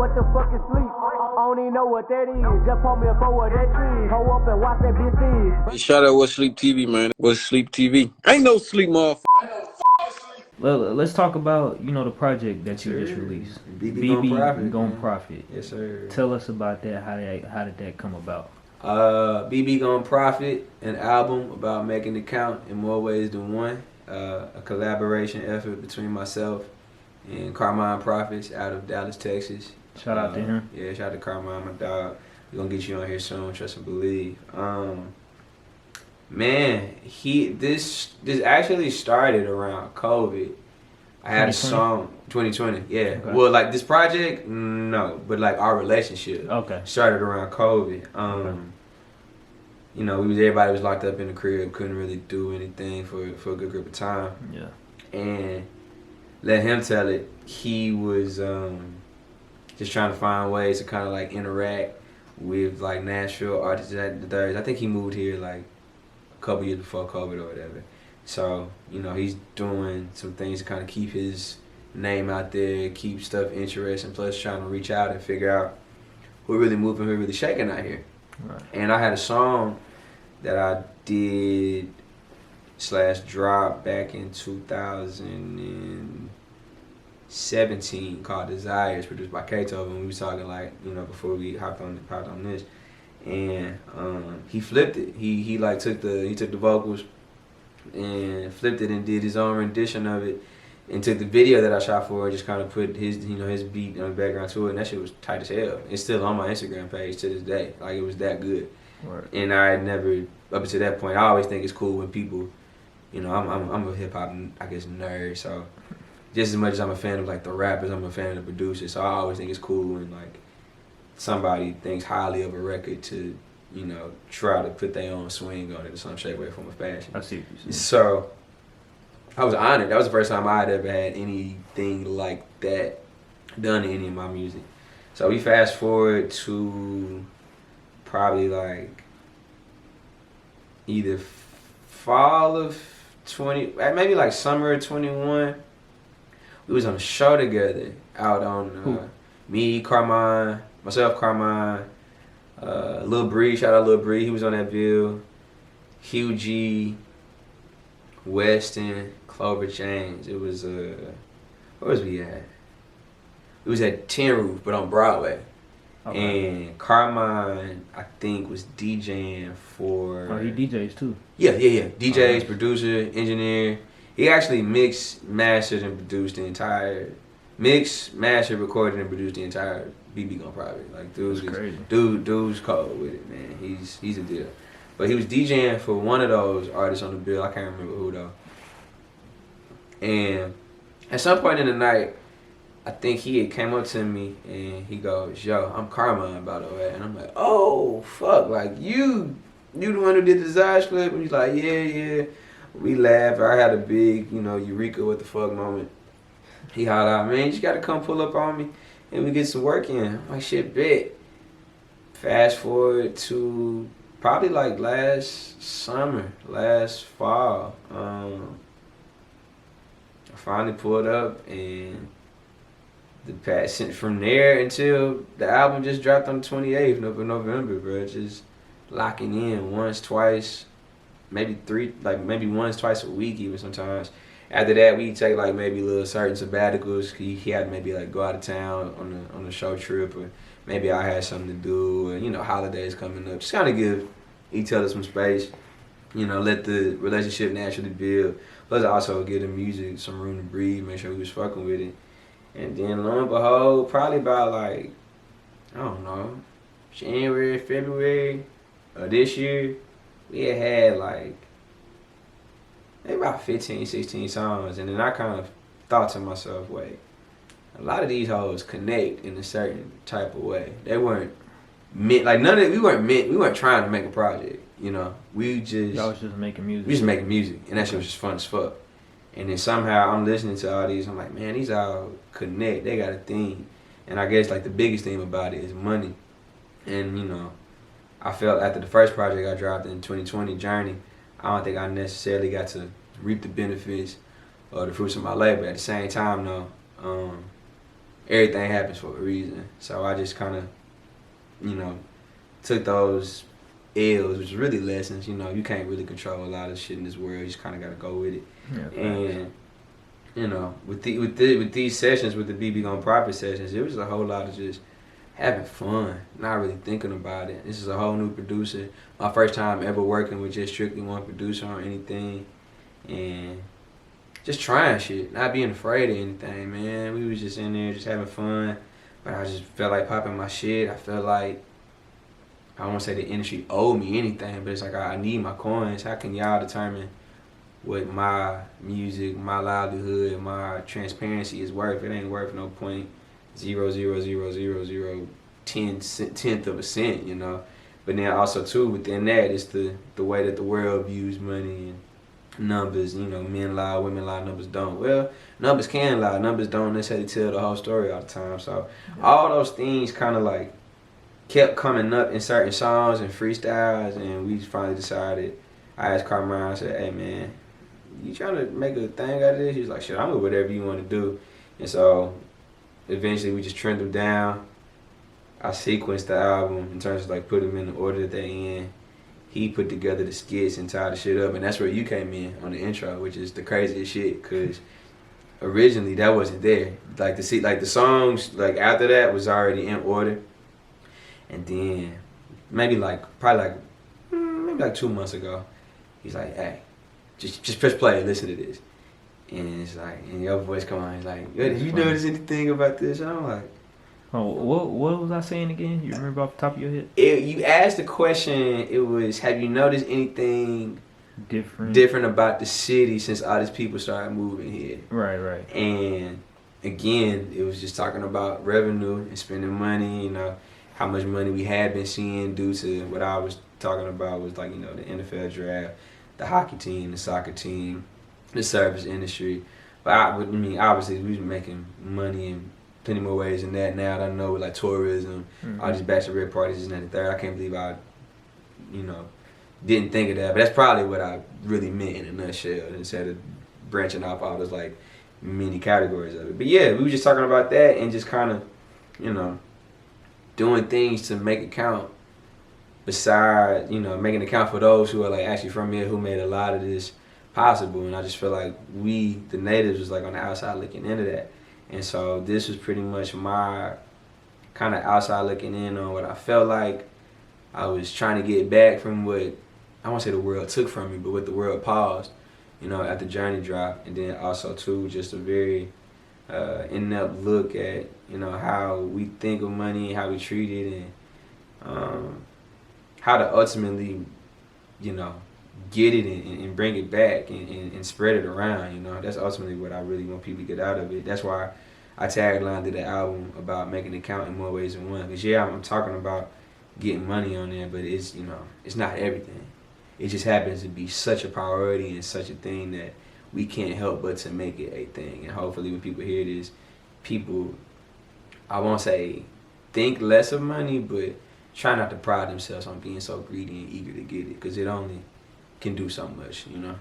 What the fuck is sleep? I don't even know what that is. Just pull me up over that tree. Hold up and watch that bitch feed. Shout out What Sleep TV, man. What Sleep TV? Ain't no sleep, motherfucker. Well, let's talk about the project that you just released. BBGonProfit. Yes, sir. Tell us about that. How did that come about? BBGonProfit, an album about making it count in more ways than one. A collaboration effort between myself and Carmine Prophets out of Dallas, Texas. Shout out to him. Yeah, shout out to Carmine, my dog. We're gonna get you on here soon, trust and believe. Man, this actually started around COVID. I had a song 2020, yeah. Okay. Well, like this project, no, but like our relationship started around COVID. You know, everybody was locked up in the crib, couldn't really do anything for a good grip of time. Yeah. And let him tell it, he was just trying to find ways to kind of like interact with like Nashville artists at the third. I think he moved here like a couple years before COVID or whatever. So, you know, he's doing some things to kind of keep his name out there, keep stuff interesting, plus trying to reach out and figure out who really moving, who really shaking out here. Right. And I had a song that I did / drop back in 2017 called Desires, produced by Kato, and we was talking like, you know, before we hopped on this. And he flipped it. He like took the vocals and flipped it and did his own rendition of it, and took the video that I shot for it, just kind of put his beat on the background to it, and that shit was tight as hell. It's still on my Instagram page to this day. Like, it was that good. Right. And I had never, up to that point, I always think it's cool when people, you know, I'm a hip hop, I guess, nerd, so just as much as I'm a fan of like the rappers, I'm a fan of the producers. So I always think it's cool when like somebody thinks highly of a record to, you know, try to put their own swing on it in some shape, way, form, or fashion. I see what you're saying. So I was honored. That was the first time I had ever had anything like that done to any of my music. So we fast forward to probably like either fall of 20, maybe like summer of 21. We was on a show together out on me, Carmine, myself, Carmine, Lil Bree, shout out Lil Bree, he was on that bill, Hugh G, Weston, Clover James. It was where was we at? It was at Tin Roof, but on Broadway. Okay. And Carmine, I think, was DJing for. Oh, he DJs too. Yeah. DJs, producer, engineer. He actually mixed, mastered, and produced the entire. Mixed, mastered, recorded, and produced the entire BBGonProfit. Like, dude's cold with it, man. He's a deal. But he was DJing for one of those artists on the bill. I can't remember who though. And at some point in the night, I think he had came up to me and he goes, "Yo, I'm Carmine, by the way." And I'm like, "Oh, fuck, like you the one who did the Desires flip?" And he's like, yeah. We laughed. I had a big, you know, Eureka what the fuck moment. He hollered out, "Man, you just gotta come pull up on me and we get some work in." I'm like, "Shit, bet." Fast forward to probably like last fall. I finally pulled up, and from there until the album just dropped on the 28th of November, bro. Just locking in once, twice, maybe three, like maybe once, twice a week even sometimes. After that, we take like maybe little certain sabbaticals. He had to maybe like go out of town on a show trip, or maybe I had something to do, or, you know, holidays coming up. Just kind of give each other some space, you know, let the relationship naturally build. Plus also give the music some room to breathe, make sure we was fucking with it. And then lo and behold, probably about like, I don't know, January, February of this year, we had like maybe about 15, 16 songs. And then I kind of thought to myself, wait, a lot of these hoes connect in a certain type of way. They weren't meant, like none of it, we weren't trying to make a project, you know. Y'all was just making music. We just making music, and that shit was just fun as fuck. And then somehow I'm listening to all these, I'm like, man, these all connect, they got a theme. And I guess like the biggest theme about it is money. And, you know, I felt after the first project I dropped in 2020, Journey, I don't think I necessarily got to reap the benefits or the fruits of my labor. At the same time though, everything happens for a reason. So I just kind of, you know, took those L's, which is really lessons. You know, you can't really control a lot of shit in this world. You just kind of got to go with it. Yeah, and you know, with these sessions, with the BBGonProfit sessions, it was a whole lot of just having fun, not really thinking about it. This is a whole new producer. My first time ever working with just strictly one producer on anything, and just trying shit, not being afraid of anything, man. We was just in there just having fun, but I just felt like popping my shit. I felt like, I don't want to say the industry owed me anything, but it's like I need my coins. How can y'all determine what my music, my livelihood, my transparency is worth? It ain't worth no point 0.0000010th of a cent, you know. But then also too, within that, it's the way that the world views money and numbers. You know, men lie, women lie, numbers don't. Well, numbers can lie, numbers don't necessarily tell the whole story all the time. So all those things kind of like kept coming up in certain songs and freestyles, and we finally decided. I asked Carmine, I said, "Hey man, you trying to make a thing out of this?" He's like, "Shit, I'm with whatever you want to do." And so eventually we just trimmed them down. I sequenced the album in terms of like put them in the order that they're in. He put together the skits and tied the shit up, and that's where you came in on the intro, which is the craziest shit, cause originally that wasn't there. Like the songs like after that was already in order, and then maybe like 2 months ago, he's like, "Hey, just press play and listen to this." And it's like, and your voice come on, he's like, "Did you notice anything about this?" And I'm like, oh, what was I saying again? You remember off the top of your head? You asked the question, it was, have you noticed anything different about the city since all these people started moving here? Right. And again, it was just talking about revenue and spending money, you know, how much money we had been seeing due to what I was talking about was like, you know, the NFL draft, the hockey team, the soccer team, the service industry. But I mean, obviously we was making money in plenty more ways than that now. I know with like tourism, all these bachelorette parties and that and third. I can't believe I, you know, didn't think of that. But that's probably what I really meant in a nutshell, instead of branching off all those like many categories of it. But yeah, we were just talking about that and just kind of, you know, doing things to make it count. Besides, you know, making it count for those who are like actually from here, who made a lot of this possible. And I just feel like we, the natives, was like on the outside looking into that. And so this was pretty much my kind of outside looking in on what I felt like I was trying to get back from what, I won't say the world took from me, but what the world paused, you know, at the Journey drop. And then also too, just a very in-depth look at, you know, how we think of money, how we treat it, and how to ultimately, you know, get it and bring it back and spread it around, you know. That's ultimately what I really want people to get out of it. That's why I taglined to the album about making it count in more ways than one. Because yeah, I'm talking about getting money on there, but it's, you know, it's not everything. It just happens to be such a priority and such a thing that we can't help but to make it a thing. And hopefully when people hear this, people, I won't say think less of money, but try not to pride themselves on being so greedy and eager to get it, because it only can do so much, you know.